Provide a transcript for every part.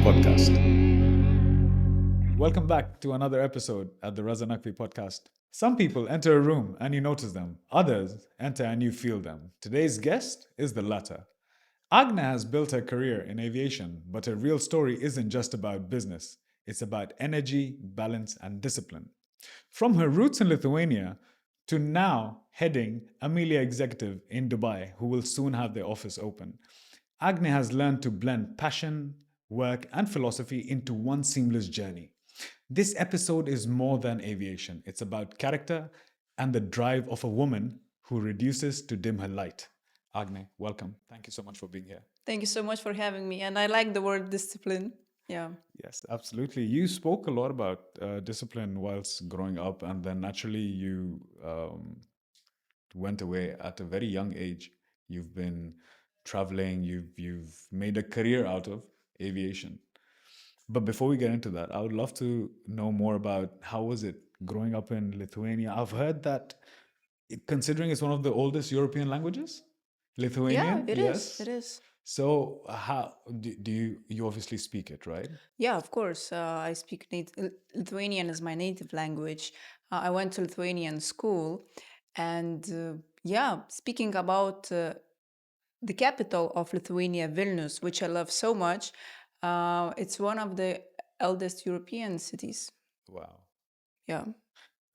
Podcast. Welcome back to another episode at the Reza Naqvi Podcast. Some people enter a room and you notice them. Others enter and you feel them. Today's guest is the latter. Agne has built her career in aviation, but her real story isn't just about business. It's about energy, balance, and discipline. From her roots in Lithuania to now heading Amelia Executive in Dubai, who will soon have their office open, Agne has learned to blend passion, work, and philosophy into one seamless journey. This episode is more than aviation. It's about character and the drive of a woman who reduces to dim her light. Agne, welcome. Thank you so much for being here. Thank you so much for having me. And I like the word discipline. Yeah. Yes, absolutely. You spoke a lot about discipline whilst growing up, and then naturally you went away at a very young age. You've been traveling. You've made a career out of aviation. But before we get into that, I would love to know more about how was it growing up in Lithuania. I've heard that, considering it's one of the oldest European languages, Yeah, Lithuanian, it is. yes. It is. So how do you obviously speak it, right? Yeah, of course. I speak Lithuanian is my native language. I went to Lithuanian school. And yeah, speaking about the capital of Lithuania, Vilnius, which I love so much, it's one of the eldest European cities. Wow. Yeah.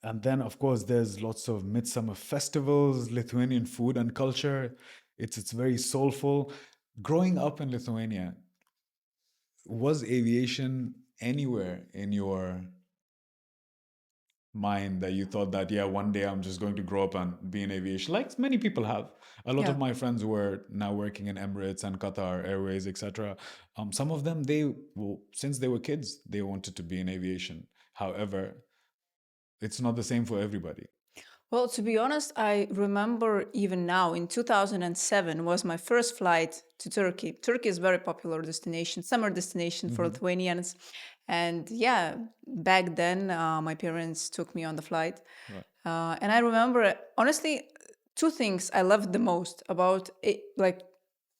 And then, of course, there's lots of midsummer festivals, Lithuanian food and culture. It's very soulful. Growing up in Lithuania, was aviation anywhere in your mind that you thought that, yeah, one day I'm just going to grow up and be in aviation, like many people have? A lot Yeah. of my friends who are now working in Emirates and Qatar Airways, etc. Some of them, since they were kids, they wanted to be in aviation. However, it's not the same for everybody. Well, to be honest, I remember even now in 2007 was my first flight to Turkey. Turkey is a very popular destination, summer destination for Lithuanians. And yeah, back then my parents took me on the flight. Right. And I remember, honestly, two things I loved the most about it, like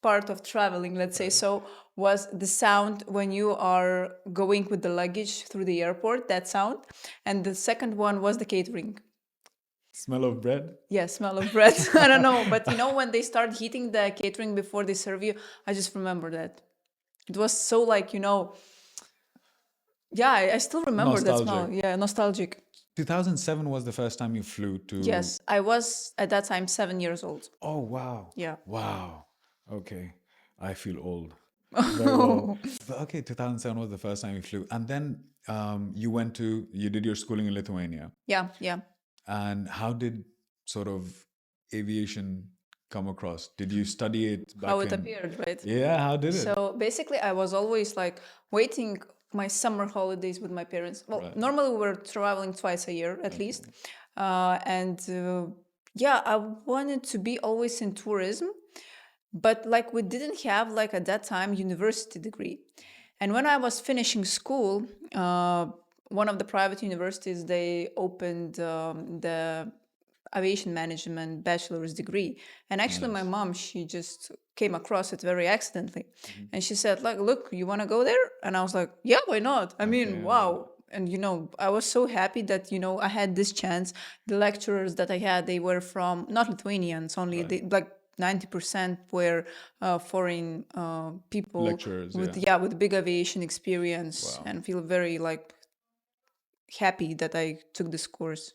part of traveling, let's say so, was the sound when you are going with the luggage through the airport, that sound. And the second one was the catering. Smell of bread? Yeah, smell of bread. I don't know, but when they start heating the catering before they serve you, I just remember that. It was so yeah, I still remember that smell. Nostalgic. Yeah, nostalgic. 2007 was the first time you flew to... Yes, I was at that time 7 years old. Oh, wow. Yeah. Wow. Okay. I feel old. Very well. But okay, 2007 was the first time you flew. And then you did your schooling in Lithuania. Yeah, yeah. And how did sort of aviation come across? Did you study it back How it in... appeared, right? Yeah, how did it? So basically, I was always waiting my summer holidays with my parents. Well, Right. normally we were traveling twice a year at least. Yeah, I wanted to be always in tourism, but we didn't have at that time university degree. And when I was finishing school, one of the private universities, they opened the aviation management bachelor's degree. And actually my mom, she just came across it very accidentally. And she said, look, you want to go there? And I was like, yeah, why not? I mean, wow. And, I was so happy that, I had this chance. The lecturers that I had, they were from, not Lithuanians only, they, 90% were foreign people. Lecturers, with big aviation experience. Wow. And feel very happy that I took this course.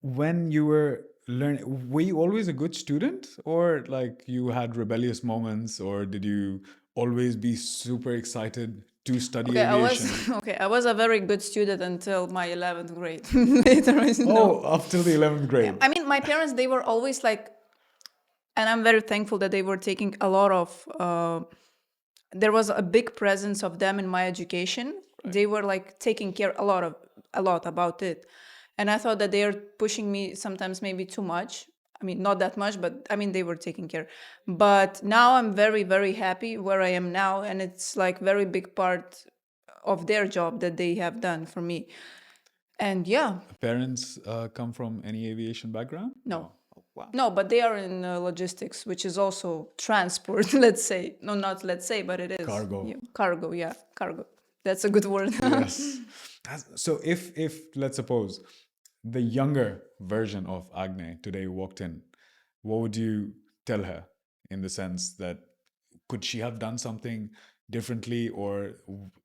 When you were learning, were you always a good student, or you had rebellious moments, or did you always be super excited to study aviation? I was a very good student until my 11th grade. Later, Up till the 11th grade. I mean, my parents, they were always and I'm very thankful that they were taking a lot of, there was a big presence of them in my education. Right. They were taking care a lot about it. And I thought that they are pushing me sometimes maybe too much. I mean, not that much, but I mean, they were taking care. But now I'm very, very happy where I am now. And it's very big part of their job that they have done for me. And yeah. Parents come from any aviation background? No. Wow. No, but they are in logistics, which is also transport, let's say. No, not let's say, but it is. Cargo. Yeah, cargo, yeah, cargo. That's a good word. Yes. So if let's suppose the younger version of Agne today walked in, what would you tell her in the sense that could she have done something differently, or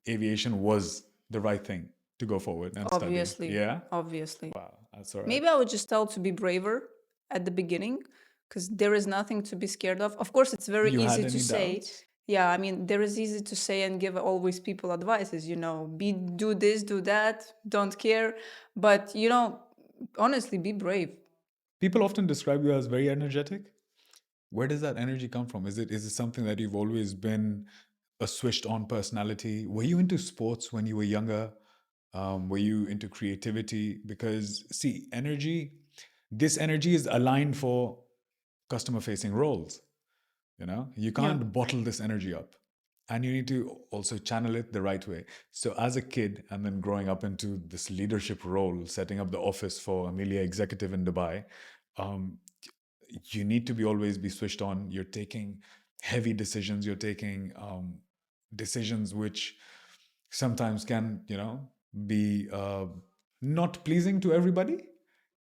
aviation was the right thing to go forward and study? Obviously. Yeah. Obviously. Wow, that's all right. Maybe I would just tell to be braver at the beginning, because there is nothing to be scared of. Of course, it's very You easy had to any say. doubts? Yeah, I mean, there is easy to say and give always people advices, do this, do that, don't care. But, honestly, be brave. People often describe you as very energetic. Where does that energy come from? Is it something that you've always been a switched on personality? Were you into sports when you were younger? Were you into creativity? Because see, this energy is aligned for customer facing roles. You can't bottle this energy up, and you need to also channel it the right way. So as a kid, and then growing up into this leadership role, setting up the office for Amelia Executive in Dubai, um, you need to be always be switched on. You're taking heavy decisions. You're taking decisions which sometimes can be not pleasing to everybody.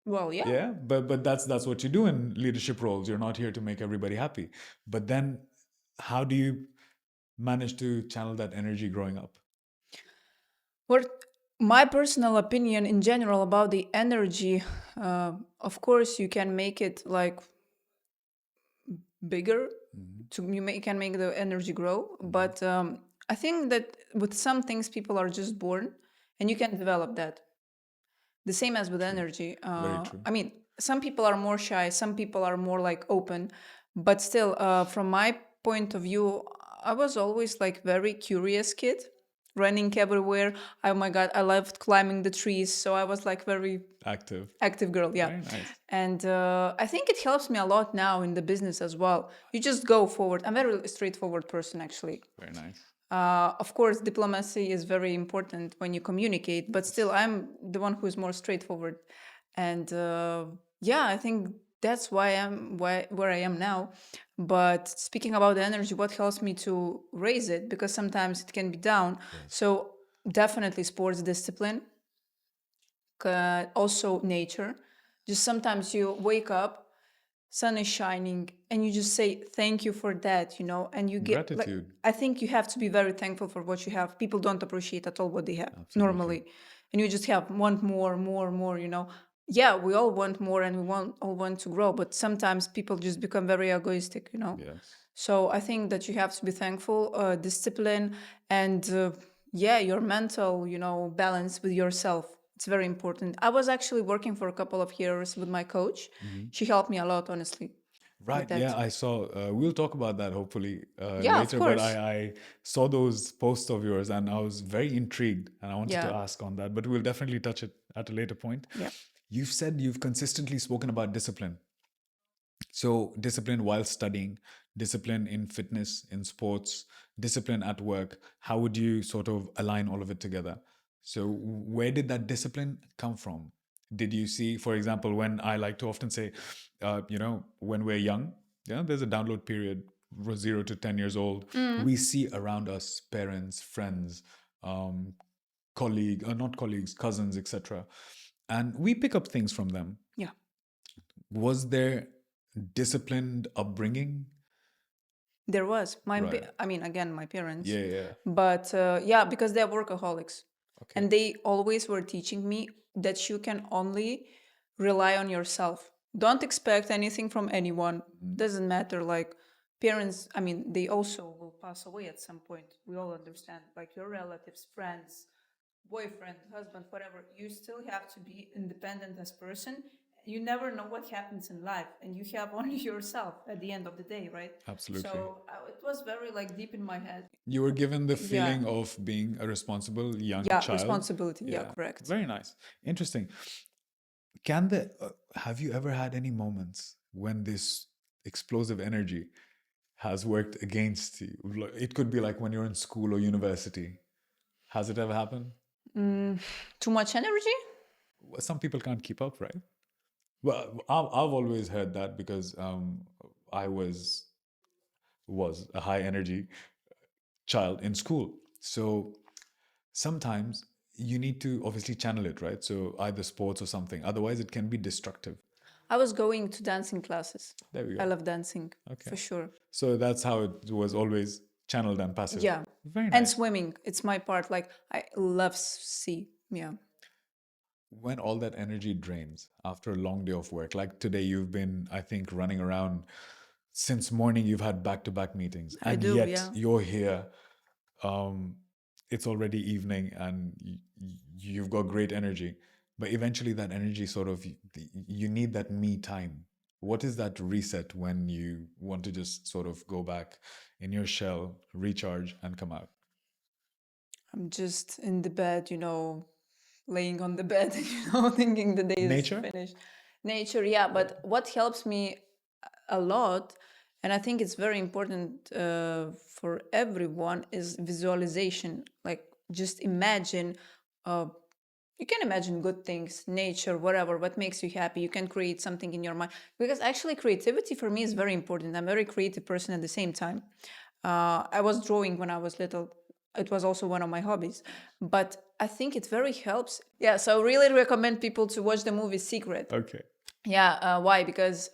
Well, yeah. Yeah, but that's what you do in leadership roles. You're not here to make everybody happy. But then how do you manage to channel that energy growing up? What my personal opinion in general about the energy, of course, you can make it like bigger. Can make the energy grow, but I think that with some things people are just born, and you can develop that. The same as with energy. Very true. I mean, some people are more shy, some people are more like open, but still, from my point of view, I was always like very curious kid, running everywhere. Oh my god, I loved climbing the trees, so I was like very Active girl, yeah. Very nice. And I think it helps me a lot now in the business as well. You just go forward. I'm a very straightforward person, actually. Very nice. Of course, diplomacy is very important when you communicate, but still, I'm the one who is more straightforward. And yeah, I think that's why where I am now. But speaking about the energy, what helps me to raise it? Because sometimes it can be down. So definitely sports discipline, also nature. Just sometimes you wake up, sun is shining, and you just say thank you for that, and you get like, Gratitude. I think you have to be very thankful for what you have. People don't appreciate at all what they have normally, and you just want more. Yeah, we all want more, and all want to grow, but sometimes people just become very egoistic. Yes. So I think that you have to be thankful, discipline, and yeah, your mental, balance with yourself. It's very important. I was actually working for a couple of years with my coach. She helped me a lot, honestly. Right. Yeah, I saw. We'll talk about that hopefully Yeah, of later. But course. I saw those posts of yours, and I was very intrigued, and I wanted to ask on that. But we'll definitely touch it at a later point. Yeah. You've said you've consistently spoken about discipline. So, discipline while studying, discipline in fitness, in sports, discipline at work. How would you sort of align all of it together? So, where did that discipline come from? Did you see, for example, when I like to often say, when we're young, there's a download period, 0 to 10 years old. We see around us parents, friends, not colleagues, cousins, etc. And we pick up things from them. Yeah. Was there disciplined upbringing? There was Right. I mean, again, my parents. Yeah. But yeah, because they're workaholics. Okay. And they always were teaching me that you can only rely on yourself. Don't expect anything from anyone. Doesn't matter. Like parents, I mean, they also will pass away at some point. We all understand. Like your relatives, friends, boyfriend, husband, whatever. You still have to be independent as person. You never know what happens in life, and you have only yourself at the end of the day, right? Absolutely. So it was very like deep in my head. You were given the feeling of being a responsible young child. Responsibility. Yeah, correct. Very nice. Interesting. Have you ever had any moments when this explosive energy has worked against you? It could be like when you're in school or university. Has it ever happened? Too much energy? Some people can't keep up, right? Well, I've always heard that because I was a high energy child in school. So sometimes you need to obviously channel it, right? So either sports or something. Otherwise, it can be destructive. I was going to dancing classes. There we I go. love dancing Okay. for sure. So that's how it was always channeled and passive. Yeah. Very And nice. swimming, it's my part. Like I love sea. Yeah. When all that energy drains after a long day of work, like today, you've been, I think, running around since morning, you've had back to back meetings, I and do, yet yeah. you're here. Um, it's already evening and you've got great energy. But eventually, that energy sort of, you need that me time. What is that reset when you want to just sort of go back in your shell, recharge, and come out? I'm just in the bed, laying on the bed, thinking the day is Nature? finished. Nature, yeah. But what helps me a lot, and I think it's very important for everyone, is visualization. Like, just imagine. You can imagine good things, nature, whatever, what makes you happy. You can create something in your mind. Because actually, creativity for me is very important. I'm a very creative person at the same time. I was drawing when I was little. It was also one of my hobbies. But I think it very helps. Yeah, so I really recommend people to watch the movie Secret. Okay. Yeah, why? Because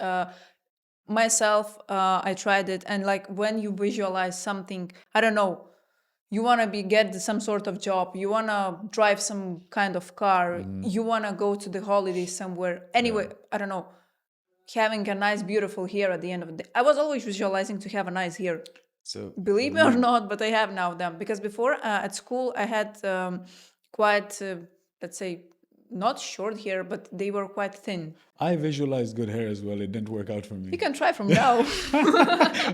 myself, I tried it, and like when you visualize something, I don't know, you want to be get some sort of job, you want to drive some kind of car, you want to go to the holidays somewhere. Anyway, I don't know, having a nice, beautiful hair at the end of the day. I was always visualizing to have a nice hair. So, Believe me or not, but I have now them because before at school I had quite, let's say, not short hair, but they were quite thin. I visualized good hair as well. It didn't work out for me. You can try from now.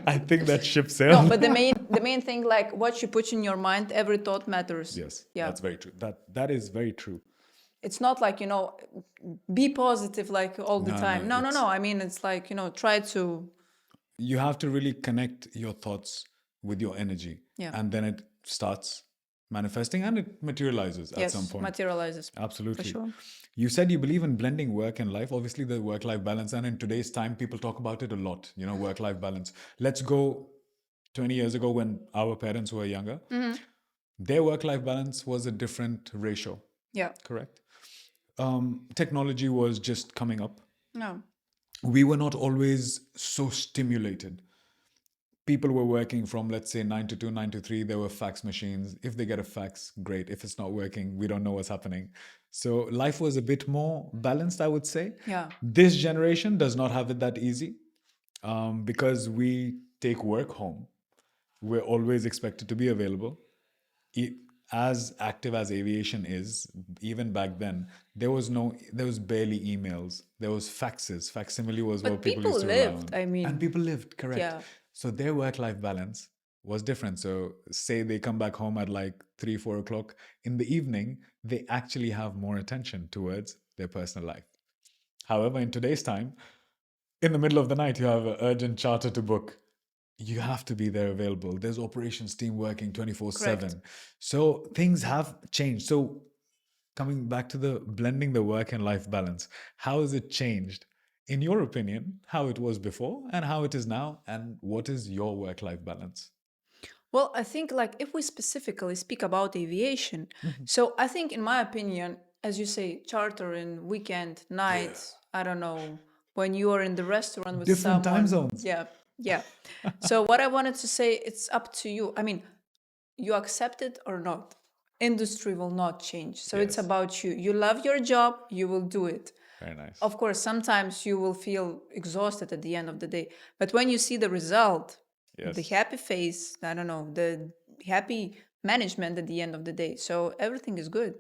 I think that ship sailed. No, but the main thing, like what you put in your mind, every thought matters. Yes, Yeah. that's very true. That is very true. It's not like, be positive like all the No, time. no, No. I mean, it's like, try to. You have to really connect your thoughts with your energy, Yeah. and then it starts manifesting and it materializes at some Yes, point. materializes. Absolutely. For sure. You said you believe in blending work and life. Obviously, the work-life balance, and in today's time, people talk about it a lot. Work-life balance. Let's go 20 years ago when our parents were younger. Their work-life balance was a different ratio. Yeah. Correct. Technology was just coming up. No. We were not always so stimulated. People were working from, let's say, 9 to 2, 9 to 3. There were fax machines. If they get a fax, great. If it's not working, we don't know what's happening. So life was a bit more balanced, I would say. Yeah. This generation does not have it that easy because we take work home. We're always expected to be available. As active as aviation is, even back then, there was barely emails. There was faxes. Facsimile was But what people people used to rely on. lived, I mean. And people lived, correct. Yeah. So their work-life balance was different. So say they come back home at like 3, 4 o'clock in the evening, they actually have more attention towards their personal life. However, in today's time, in the middle of the night, you have an urgent charter to book. You have to be there available. There's operations team working 24/7. So things have changed. So coming back to the blending the work and life balance, how has it changed? In your opinion, how it was before and how it is now, and what is your work life balance? Well, I think like if we specifically speak about aviation, so I think in my opinion, as you say, charter and weekend nights, I don't know, when you are in the restaurant with Different time someone. zones. Yeah, yeah. So what I wanted to say, it's up to you. I mean, you accept it or not. Industry will not change. So it's Yes. about you. You love your job, you will do it. Very nice. Of course, sometimes you will feel exhausted at the end of the day. But when you see the result, Yes. the happy face, I don't know, the happy management at the end of the day. So everything is good.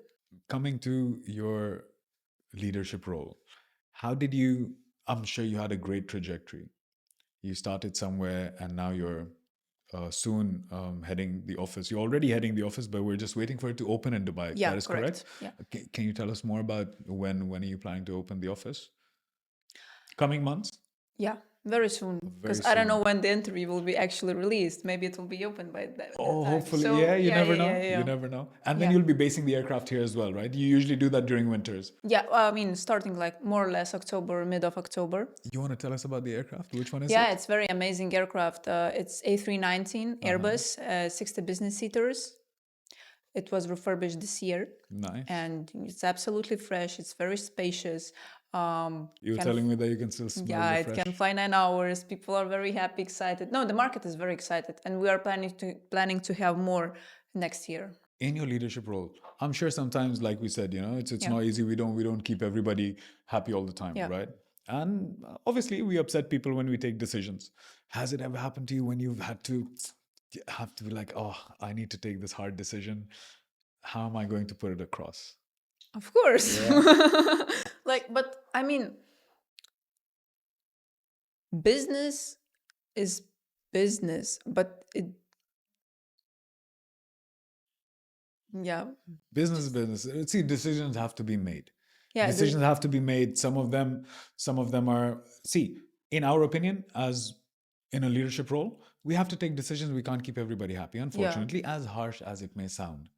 Coming to your leadership role, how did you? I'm sure you had a great trajectory. You started somewhere and now you're soon heading the office. You're already heading the office, but we're just waiting for it to open in Dubai. Yeah, That is correct? Yeah. Can you tell us more about when are you planning to open the office? Coming months? Yeah. very soon. Very Because I don't soon. know when the interview will be actually released. Maybe it will be open by that Oh, time. hopefully. So Yeah, you yeah, never yeah, know. yeah, You yeah. never know. And then Yeah. you'll be basing the aircraft here as well, right? You usually do that during winters. Yeah, well, I mean, starting like more or less October, mid of October. You want to tell us about the aircraft? Which one is Yeah, it? it's very amazing aircraft. It's A319 Airbus, 60 business seaters. It was refurbished this year, Nice. and it's absolutely fresh. It's very spacious. You were can telling me that you can still smell Yeah, the it fresh. can fly 9 hours. People are very happy, excited. No, the market is very excited, and we are planning to have more next year. In your leadership role, I'm sure sometimes, like we said, it's Yeah. not easy. We don't keep everybody happy all the time, Yeah. right? And obviously, we upset people when we take decisions. Has it ever happened to you when you've had to be like, oh, I need to take this hard decision. How am I going to put it across? Of course. Yeah. But I mean, business is business, but yeah, Business is business. See, decisions have to be made. yeah, Decisions have to be made. Some of them are, see, in our opinion, as in a leadership role, we have to take decisions. We can't keep everybody happy, unfortunately, as harsh as it may sound,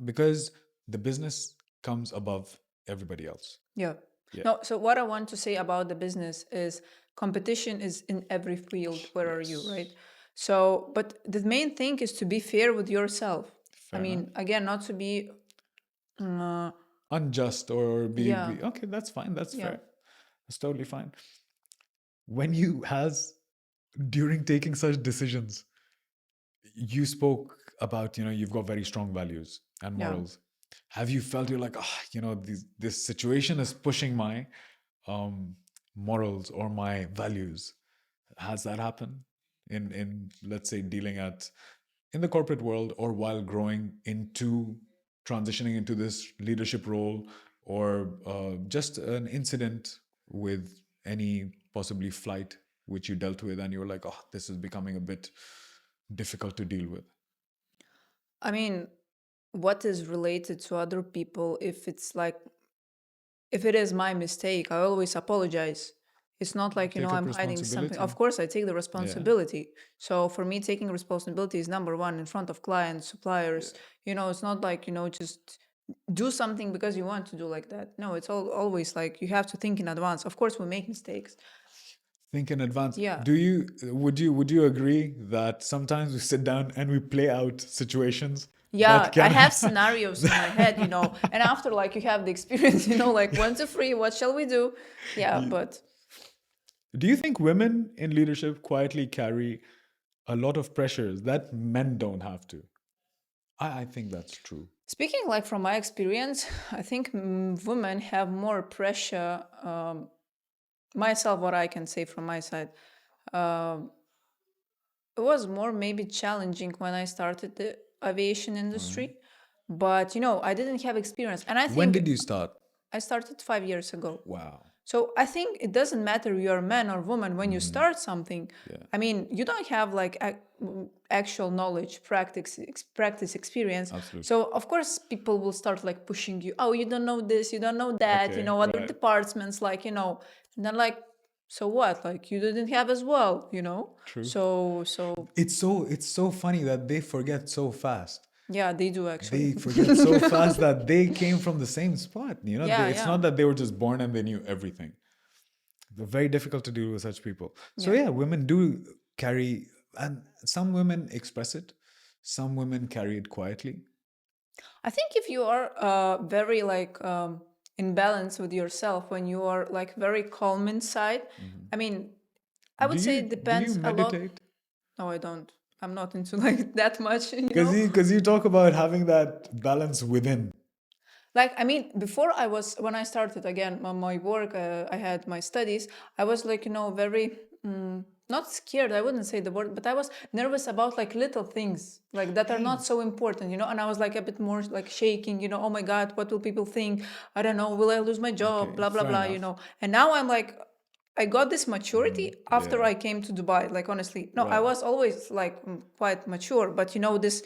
because the business comes above everybody else. yeah. Yeah. No, so what I want to say about the business is competition is in every field. Where are you, right? So, but the main thing is to be fair with yourself. Fair I mean, enough. again, not to be Unjust or be, Yeah. okay, that's fine. That's Yeah. fair. That's totally fine. When you has during taking such decisions, you spoke about, you've got very strong values and Yeah. morals. Have you felt you're like, this situation is pushing my morals or my values? Has that happened in let's say dealing in the corporate world, or while transitioning into this leadership role, or just an incident with any possibly flight which you dealt with and you were like, oh, this is becoming a bit difficult to deal with? I mean, what is related to other people, if it is my mistake, I always apologize. It's not like, Take up I'm hiding something. responsibility. Of course, I take the responsibility. So for me, taking responsibility is number one in front of clients, suppliers. It's not like, just do something because you want to do like that. No, it's always like you have to think in advance. Of course, we make mistakes. Think in advance. Yeah. Would you agree that sometimes we sit down and we play out situations? Yeah, that can I have scenarios in my head, and after you have the experience, like 1, 2, 3, what shall we do? Yeah, but Do you think women in leadership quietly carry a lot of pressures that men don't have to? I think that's true. speaking from my experience, I think women have more pressure. Myself, what I can say from my side, it was more maybe challenging when I started the aviation industry, but I didn't have experience, and I think When did you start? I started 5 years ago. Wow. So I think it doesn't matter you're a man or woman when you start something. Yeah. I mean, you don't have actual knowledge, practice experience. Absolutely. So of course people will start pushing you. Oh, you don't know this, you don't know that. Okay, Other right. departments and then so what? You didn't have as well. True. So It's so funny that they forget so fast. yeah, they do actually. They forget so fast that they came from the same spot. Yeah, It's yeah. not that they were just born and they knew everything. They're very difficult to deal with such people. So yeah, women do carry, and some women express it. Some women carry it quietly. I think if you are very in balance with yourself, when you are very calm inside, I mean, I would say it depends do you a lot. meditate? No, I don't. I'm not into that much. Because you talk about having that balance within. I mean, before when I started again my work, I had my studies. I was very not scared. I wouldn't say the word, but I was nervous about little things that are not so important, and I was a bit more shaking, oh my God, what will people think? I don't know, will I lose my job? Okay, Blah, blah, fair blah, enough. And now I'm I got this maturity after I came to Dubai. Honestly, no, I Right. was always quite mature, but this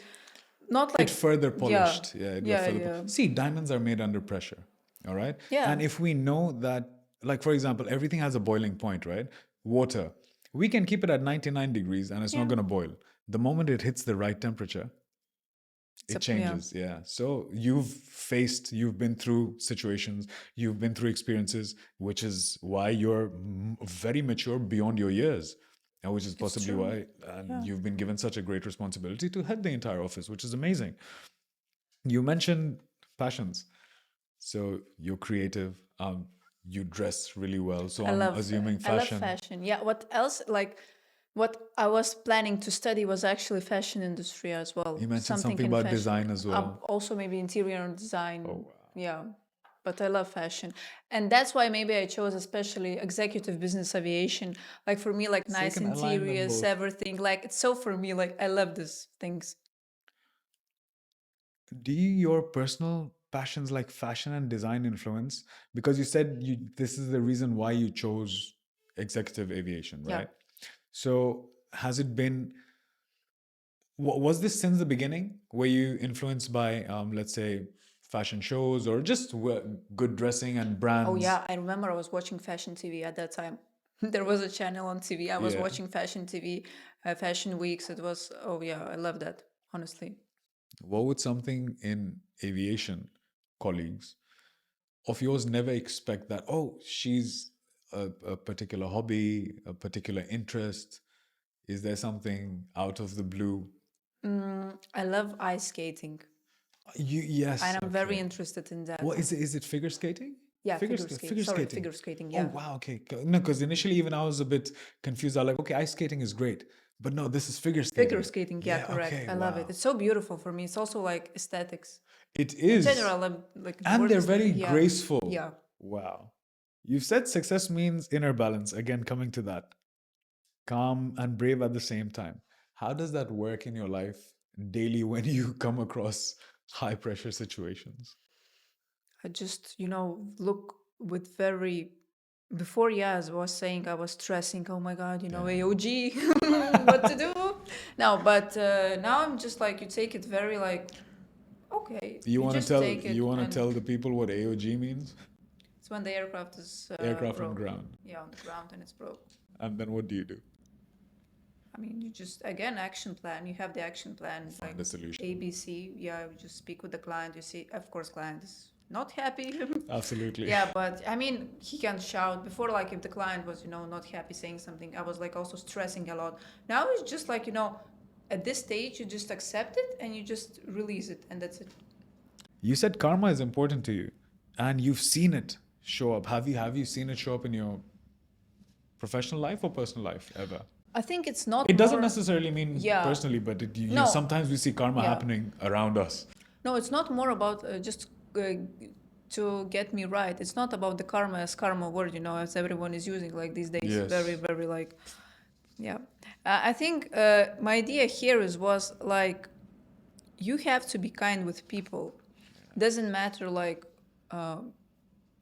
not It further polished. Yeah, It got yeah, further yeah. See, diamonds are made under pressure. All right. Yeah. And if we know that, for example, everything has a boiling point, right? Water. We can keep it at 99 degrees and it's not Yeah. going to boil. The moment it hits the right temperature, it changes. Yeah. So you've been through situations, you've been through experiences, which is why you're very mature beyond your years. And which is possibly true. why you've been given such a great responsibility to head the entire office, which is amazing. You mentioned passions. So you're creative. You dress really well. So I'm assuming I love fashion. fashion. Yeah. What else? Like, what I was planning to study was actually fashion industry as well. You mentioned something in about fashion. design as well. Also, maybe interior design. Oh, wow. Yeah. But I love fashion. And that's why maybe I chose especially executive business aviation. Like for me, like So you nice can align them interiors, both. everything. Like it's so for me, like I love these things. Do your personal passions like fashion and design influence? Because you said this is the reason why you chose executive aviation, Yeah. right? So has it been, was this since the beginning? Were you influenced by, let's say, fashion shows or just good dressing and brands? Oh yeah, I remember I was watching fashion TV at that time. There was a channel on TV. I was Yeah. watching fashion TV, fashion weeks. It was, oh yeah, I love that, honestly. What would something in aviation colleagues of yours never expect that, oh, she's a particular hobby, a particular interest? Is there something out of the blue? I love ice skating, Yes. and I'm very Okay. interested in that. What is it? Is it figure skating? Yeah, figure Figure skating. Sorry, skating. figure skating. Oh Yeah. wow. Okay. No, because initially even I was a bit confused. I was like, okay, ice skating is great, but no, this is figure skating. Figure skating, yeah, correct. Okay. I love it. Wow. It's so beautiful for me. It's also like aesthetics. It In is. general, like the And word they're is- very yeah, graceful. Yeah. Wow. You've said success means inner balance. Again, coming to that. Calm and brave at the same time. How does that work in your life daily when you come across high pressure situations? I just, look with very. Before, yeah, as I was saying, I was stressing. Oh my God, AOG, what to do? No, but now I'm just like, you take it very like, okay, You want to just tell take it. you want to and tell the people what AOG means? It's when the aircraft is Aircraft on broke. ground. Yeah, on the ground and it's broke. And then what do you do? I mean, you just again action plan. You have the action plan, Find like a solution. ABC. Yeah, you just speak with the client. You see, of course, client is not happy. Absolutely. Yeah, but I mean, he can shout before. Like if the client was, not happy saying something, I was like also stressing a lot. Now it's just like at this stage you just accept it and you just release it, and that's it. You said karma is important to you, and you've seen it show up. Have you seen it show up in your professional life or personal life ever? I think it's not. It doesn't more- necessarily mean Yeah. personally, but No. sometimes we see karma Yeah. happening around us. No, it's not more about just to get me right. It's not about the karma as karma word, as everyone is using like these days. Yes. Very, very like, yeah. I think my idea here was like, you have to be kind with people. Doesn't matter like,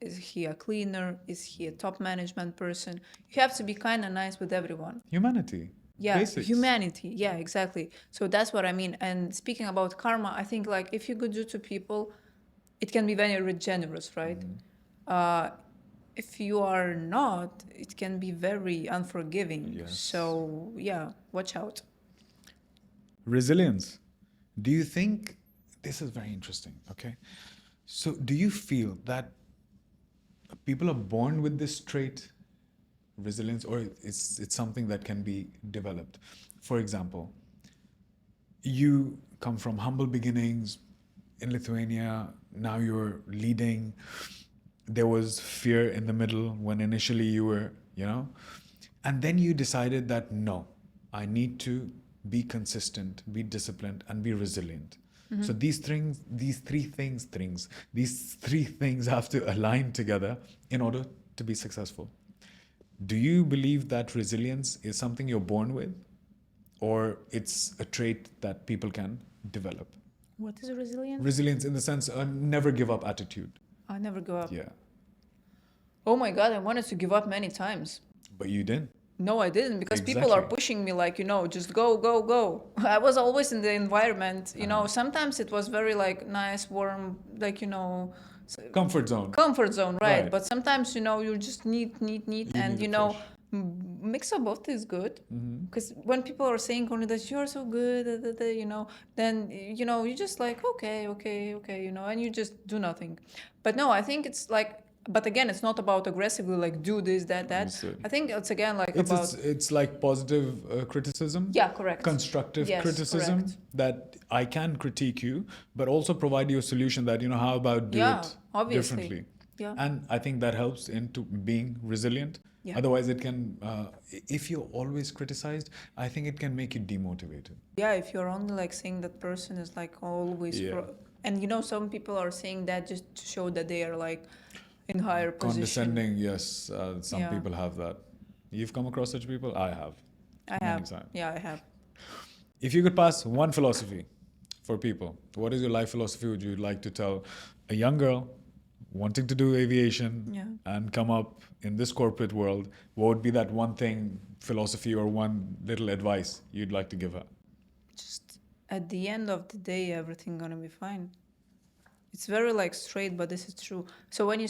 is he a cleaner? Is he a top management person? You have to be kind and nice with everyone. Humanity. Yeah, Basics. humanity. Yeah, exactly. So that's what I mean. And speaking about karma, I think like if you could do to people, it can be very generous, right? If you are not, it can be very unforgiving. Yes. So yeah, watch out. Resilience. Do you think this is very interesting? Okay. So, do you feel that people are born with this trait, resilience, or it's something that can be developed? For example, you come from humble beginnings in Lithuania, now you're leading. There was fear in the middle when initially you were, and then you decided that no, I need to be consistent, be disciplined, and be resilient. So these three things have to align together in order to be successful. Do you believe that resilience is something you're born with, or it's a trait that people can develop? What is resilience? Resilience in the sense a never give up attitude. I never go up. Yeah. Oh my God, I wanted to give up many times. But you didn't. No, I didn't, because people are Exactly. pushing me like, just go, go, go. I was always in the environment, sometimes it was very like nice, warm, like, Comfort zone. comfort zone, right? Right. But sometimes, you just need, You and, need a push. Mix of both is good. Mm-hmm. Because when people are saying only that you're so good, then, you just like, okay, and you just do nothing. But no, I think it's like, but again, it's not about aggressively like do this, that. Understood. I think it's again like It's about, it's like positive criticism, yeah, correct. constructive Yes, criticism, correct. that I can critique you, but also provide you a solution that, how about do Yeah, it obviously. differently. Yeah. And I think that helps into being resilient. Yeah. Otherwise, it can, if you're always criticized, I think it can make you demotivated. Yeah, if you're only like saying that person is like always Yeah. and some people are saying that just to show that they are like in higher position. Condescending, yes. Some Yeah. people have that. You've come across such people? I have. I Many have. times. Yeah, I have. If you could pass one philosophy for people, what is your life philosophy would you like to tell a young girl wanting to do aviation Yeah. and come up in this corporate world? What would be that one thing, philosophy, or one little advice you'd like to give her? Just at the end of the day, everything gonna be fine. It's very like straight, but this is true. So when you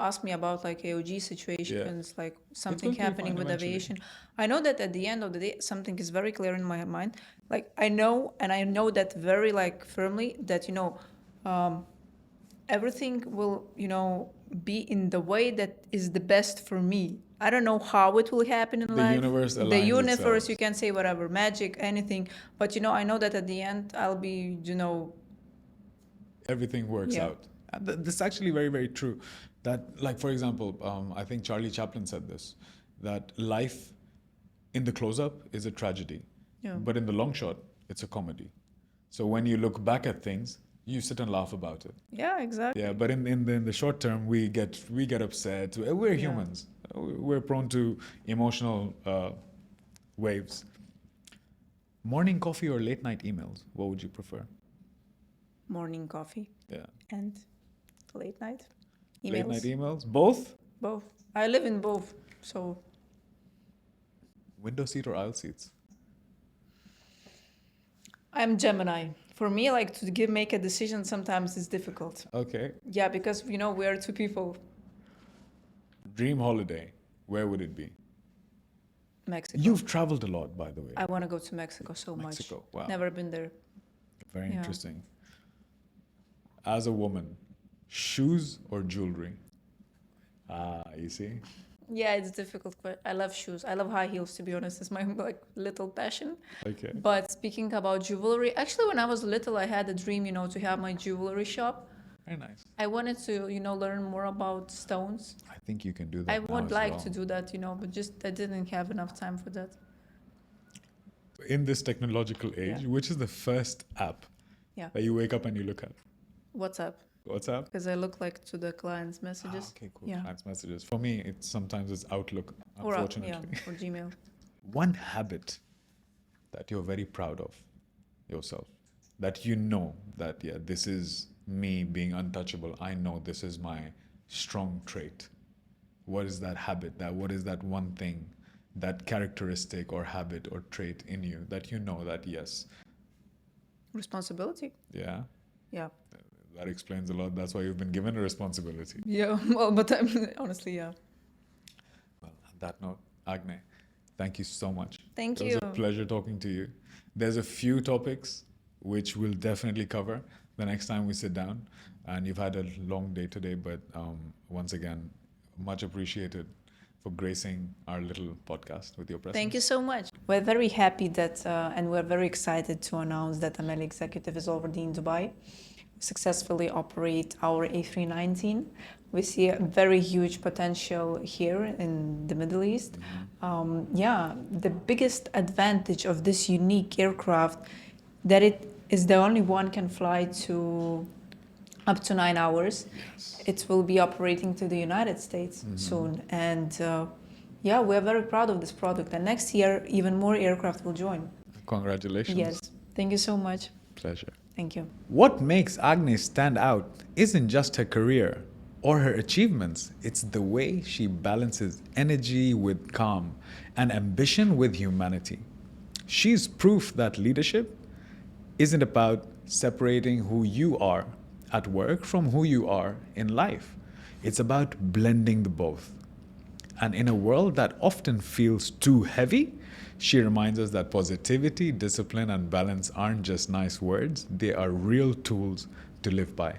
ask me about like AOG situations, like something will be happening fine with eventually. aviation, I know that at the end of the day, something is very clear in my mind. Like I know that very like firmly that everything will be in the way that is the best for me. I don't know how it will happen in The life. universe The aligns universe, itself. you can say whatever, magic, anything, but I know that at the end I'll be Everything works Yeah. out. And this is actually very, very true. That, like, for example, I think Charlie Chaplin said this, that life in the close-up is a tragedy, Yeah. but in the long shot, it's a comedy. So when you look back at things, you sit and laugh about it. Yeah, exactly. Yeah, but in the short term, we get upset. We're Yeah. humans. We're prone to emotional waves. Morning coffee or late night emails? What would you prefer? Morning coffee Yeah. and late night emails. Late night emails? Both? Both. I live in both, so Window seat or aisle seats? I'm Gemini. For me, like to make a decision sometimes is difficult. Okay. Yeah, because we are two people. Dream holiday. Where would it be? Mexico. You've traveled a lot, by the way. I want to go to Mexico so Mexico. much. Wow. Never been there. Very Yeah. interesting. As a woman, shoes or jewelry? Ah, you see? Yeah, it's difficult, but I love shoes. I love high heels, to be honest. It's my like little passion. Okay. But speaking about jewelry, actually, when I was little, I had a dream, to have my jewelry shop. Very nice. I wanted to, learn more about stones. I think you can do that. I now would as like well. to do that, but just I didn't have enough time for that. In this technological age, Yeah. which is the first app Yeah. that you wake up and you look at? WhatsApp, WhatsApp? because I look like to the client's messages. Okay, cool. Yeah. Clients' messages. For me, sometimes it's Outlook, Or unfortunately. or Gmail. One habit that you're very proud of yourself, that you know that, yeah, this is me being untouchable. I know this is my strong trait. What is that habit? What is that one thing, that characteristic or habit or trait in you that you know that, yes, Responsibility. yeah, Yeah. that explains a lot. That's why you've been given a responsibility. Yeah. Well, but honestly, yeah. Well, on that note, Agne, thank you so much. Thank It you. was a pleasure talking to you. There's a few topics which we'll definitely cover the next time we sit down. And you've had a long day today, but once again, much appreciated for gracing our little podcast with your presence. Thank you so much. We're very happy that, and we're very excited to announce that Amelia Executive is already in Dubai. We successfully operate our A319. We see a very huge potential here in the Middle East. The biggest advantage of this unique aircraft that it is the only one can fly to up to 9 hours. Yes. It will be operating to the United States soon. And we're very proud of this product. And next year, even more aircraft will join. Congratulations. Yes. Thank you so much. Pleasure. Thank you. What makes Agne stand out isn't just her career or her achievements, it's the way she balances energy with calm and ambition with humanity. She's proof that leadership isn't about separating who you are at work from who you are in life. It's about blending the both. And in a world that often feels too heavy, she reminds us that positivity, discipline, and balance aren't just nice words, they are real tools to live by.